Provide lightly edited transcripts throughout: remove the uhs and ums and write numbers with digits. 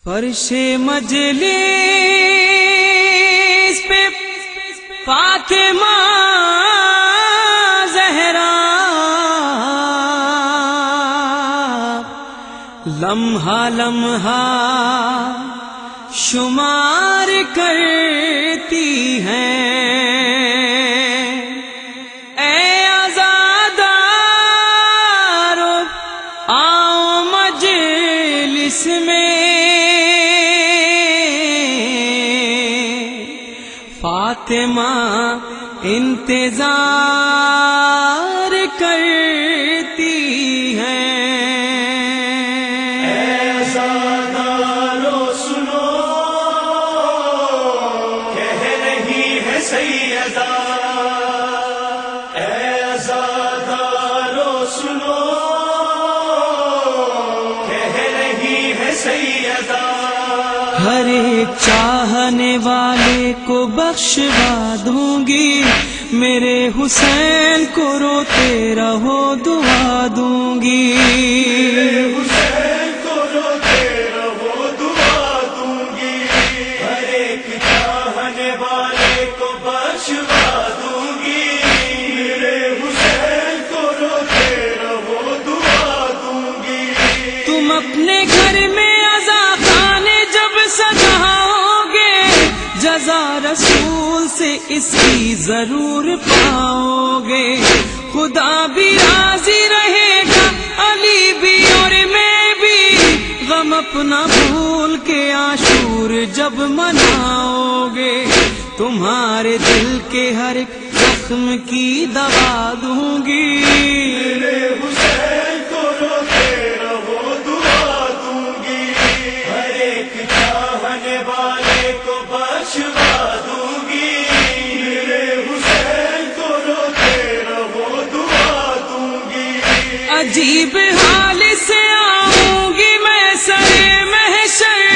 فرش مجلس پہ فاطمہ زہرا لمحہ لمحہ شمار کرتی ہیں، اے آزادارو آؤ مجلس میں، فاطمہ انتظار کرتی ہیں۔ سیدہ اے آزادارو سنو، کہہ رہی ہے سیدہ، ہر ایک چاہنے والے کو بخشوا دوں گی، میرے حسین کو روتے رہو دعا دوں گی، حسین کو روتے رہو دعا دوں گی، ہر ایک چاہنے والے کو بخشوا دوں گی، میرے حسین کو روتے رہو دعا دوں گی۔ تم اپنے گھر میں عزا خانے جب سجاؤ گے، جزا رسول سے اس کی ضرور پاؤ گے، خدا بھی راضی رہے گا، علی بھی اور میں بھی، غم اپنا بھول کے عاشور جب مناؤ گے، تمہارے دل کے ہر ایک زخم کی دوا دوں گی، میرے حسین کو روتے رہو دعا دوں گی، ہر ایک چاہنے والے کو بخشوا دوں گی، میرے حسین کو روتے رہو دعا دوں گی۔ عجیب حال سے آؤں گی میں سرے محشر،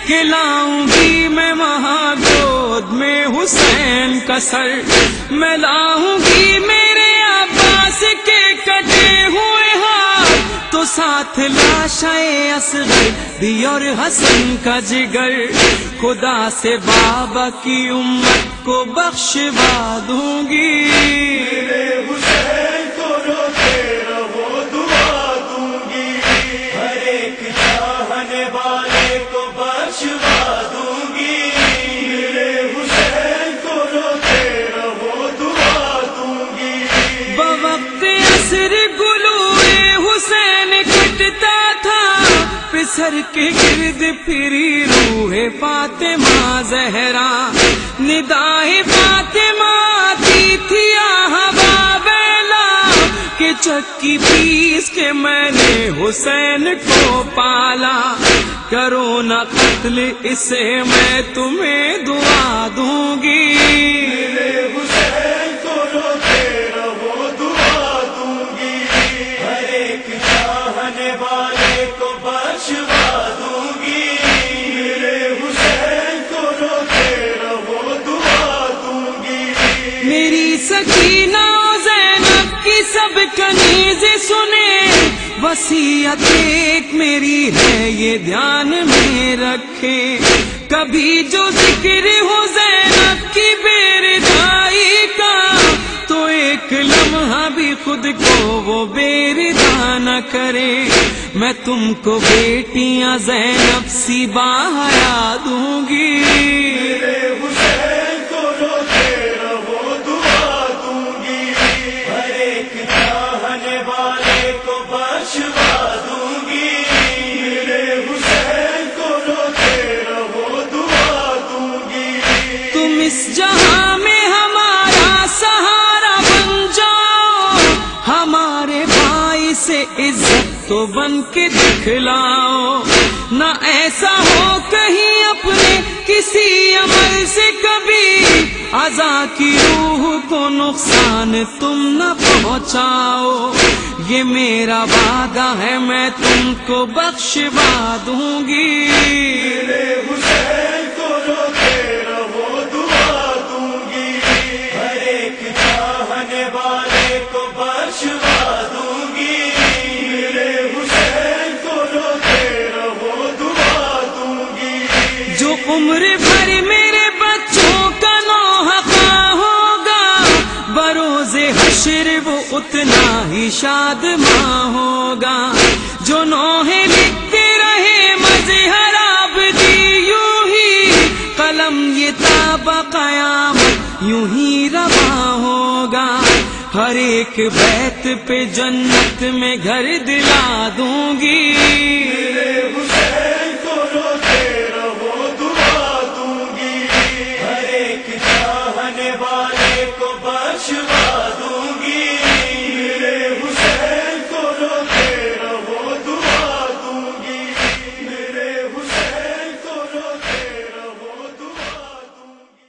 کھلاؤں گی میں وہاں گود میں حسین کا سر، میں لاؤں گی میرے عباس کے کٹے ہوئے ہاتھ، تو ساتھ لاشائے اصغر بھی اور حسن کا جگر، خدا سے بابا کی امت کو بخشوا دوں گی، میرے حسین کو روتے رہو دعا دوں گی، ہر ایک چاہنے والے کو بخشوا دوں گی، میرے حسین کو روتے رہو دعا دوں گی۔ بوقت عصر گلوئے حسین کٹتا تھا، پسر کے گرد پھری روح فاطمہ زہرا، ندائے فاطمہ آتی تھی آہوا بیلا، کہ چکی پیس کے میں نے حسین کو پالا، کرو نہ قتل اسے میں تمہیں دعا دوں گی، میرے حسین کو روتے رہو دعا دوں گی، ہر ایک چاہنے والے کو بخشوا دوں گی، میرے حسین کو روتے رہو دعا دوں گی۔ میری سکینہ زینب کی سب کنیز سنے، وصیت ایک میری ہے یہ دھیان میں رکھے، کبھی جو ذکر ہو زینب کی بیردائی کا، تو ایک لمحہ بھی خود کو وہ بیردہ نہ کرے، میں تم کو بیٹیاں زینب سی باحیا دوں گی، میرے حسین کو روتے رہو دعا دوں گی، ہر ایک چاہنے والے کو بخشوا دوں گی، میرے حسین کو روتے رہو دعا دوں گی۔ تم اس جہاں میں ہمارا سہارا بن جاؤ، ہمارے بھائی سے عزت تو بن کے دکھلاؤ، نہ ایسا ہو کہیں اپنے کسی عمل سے کبھی عزا کی روح کو نقصان تم نہ پہنچاؤ، یہ میرا وعدہ ہے میں تم کو بخشوا دوں گی، میرے حسین کو روتے رہو دعا دوں گی، ہر ایک چاہنے والے کو بخشوا دوں گی، میرے حسین کو روتے رہو دعا دوں گی۔ جو عمر بھر میرے بچوں کا نوحہ ہوگا، بروز حشر وہ اتنا ہی شادماں ہوگا۔ جو نوحے لکھتے رہے مظہر عابدی، یوں ہی قلم یہ تا قیامت یوں ہی رواں ہوگا۔ ہر ایک بیت پہ جنت میں گھر دلا دوں گی، میرے حسین کو روتے رہو دعا دوں گی، ہر ایک چاہنے والے کو بخشوا دوں گی، میرے حسین کو روتے رہو دعا دوں گی، میرے حسین کو روتے رہو دعا دوں گی۔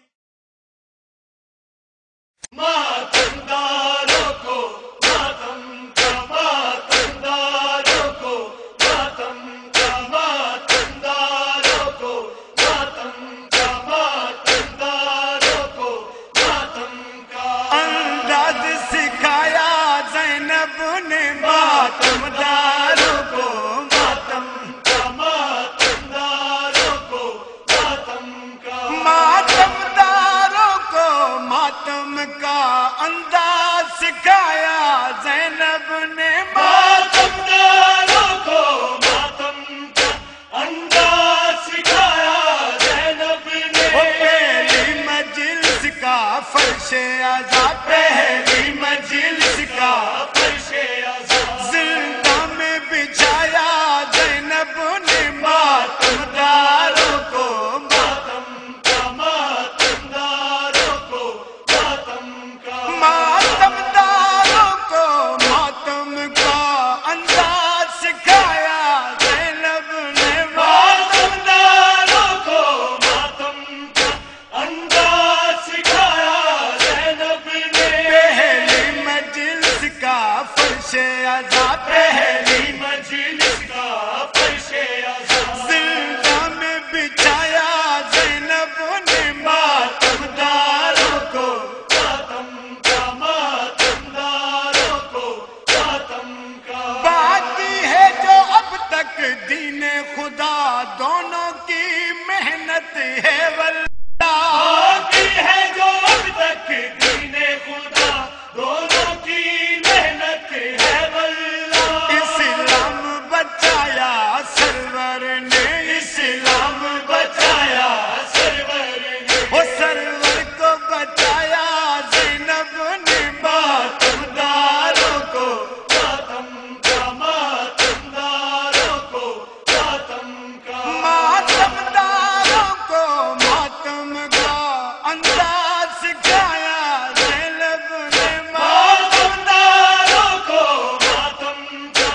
ماتم داروں کو ماتم کا، ماتم داروں کو ماتم کا، ماتم داروں کو ماتم کا، ماتم داروں کو ماتم کا انداز سکھایا زینب نے، ماتم داروں کو ماتم کا، ماتم داروں کو ماتم کا، ماتم داروں کو ماتم کا انداز سکھایا زینب نے، ماتم داروں کو ماتم کا انداز سکھایا زینب نے۔ پہلی مجلس کا فرش عزا، پہلی مجلس کا فرش عزا زندہ میں بچھایا زینب نے، ماتم داروں کو ماتم کا، ماتم داروں کو ماتم کا، ماتم داروں کو ماتم کا انداز سکھایا زینب نے، ماتم داروں کو ماتم کا انداز سکھایا زینب نے۔ پہلی مجلس کا فرش عزا، پہلی مجلس کا فرش عزا زندہ میں بچھایا زینب نے، ماتم داروں کو ماتم کا، ماتم داروں کو ماتم کا۔ باقی ہے جو اب تک دین خدا دونوں کی محنت ہے واللہ، باقی ہے جو اب تک دین خدا دونوں کی محنت ہے واللہ۔ اسلام بچایا سرور نے، اسلام بچایا سرور نے، وہ سرور کو بچایا زینب نے، ماتم داروں کو ماتم کا، ماتم داروں کو ماتم کا، ماتم داروں کو ماتم کا انداز سکھایا زینب نے، ماتم داروں کو ماتم کا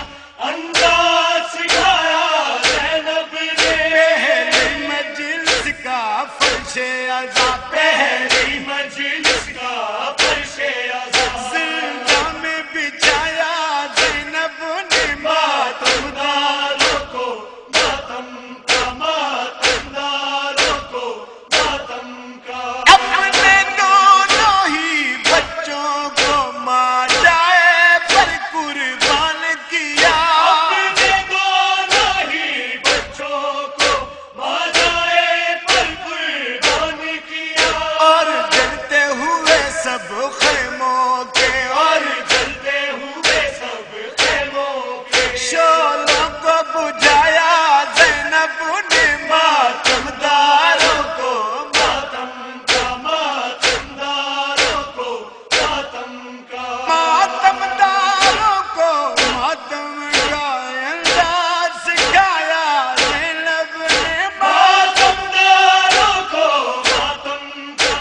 انداز سکھایا زینب نے۔ پہلی مجلس کا فرش عزا، پہلی مجلس کا فرش عزا زندہ میں بچھایا زینب نے، ماتم داروں کو ماتم کا، ماتم داروں کو ماتم کا۔ اپنے دونوں ہی بچوں کو ماں جائے پر قربان کیا، اپنے دونوں ہی بچوں کو ماں جائے پر قربان کیا، اور جلتے ہوئے سب خیموں کے، اور جلتے ہوئے سب خیموں کے شعلوں کو بجھایا زینب نے، ماتم داروں کو ماتم کا، ماتم داروں کو ماتم کا، ماتم داروں کو ماتم کا انداز سکھایا زینب نے، ماتم داروں کو ماتم کا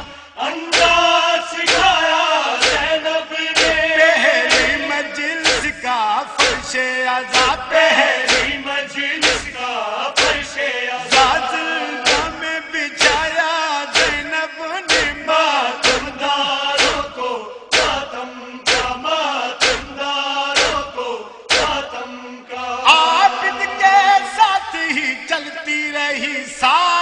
انداز سکھایا زینب نے۔ پہلی مجلس کا فرش عزا، پہلی مجلس کا فرش عزا زندہ میں بچھایا زینب نے، ماتم داروں کو ماتم کا، ماتم داروں کو ماتم کا۔ عابد کے ساتھ ہی چلتی رہی ساتھ